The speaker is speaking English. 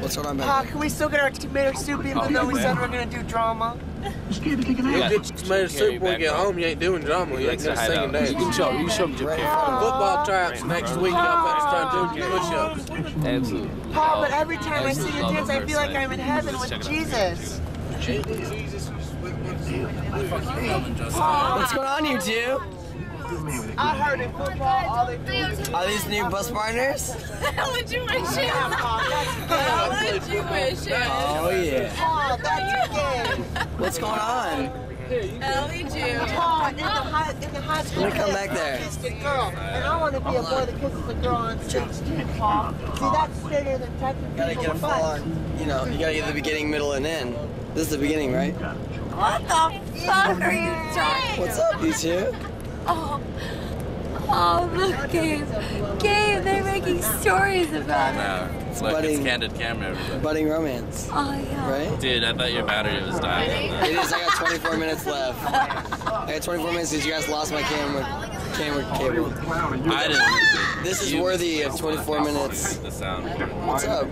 What's going on, man? Can we still get our tomato soup even though we said we're gonna do drama? You get your tomato soup when we get home. You ain't doing drama. You ain't gonna sing and dance. You show me Football tryouts next week. Y'all better start doing your push-ups. Absolutely. Paul, but every time I see you dance, I feel like I'm in heaven with Jesus. What's going on, you two? I heard in football all they do is Are these new bus partners? How would you wish it? How would you wish it? Oh, yeah. Paul, that's gay. What's going on? How would you? Paul, in the high school, Let me come back there. kissed a girl, and I want to be a boy that kisses a girl on stage too, Paul. See, that's bigger than touching Gotta get a people's full butts. on, you know, you gotta get the beginning, middle, and end. This is the beginning, right? What the fuck are you talking? What's up, you two? Oh, look, Gabe. Gabe, they're making stories about it. Look, budding- it's candid camera, everybody. Budding romance, Oh, yeah. right? Dude, I thought your battery was dying. It is, I got 24 minutes left. I got 24 minutes because you guys lost my camera cable. I didn't. This is worthy of 24 minutes. The sound. What's up?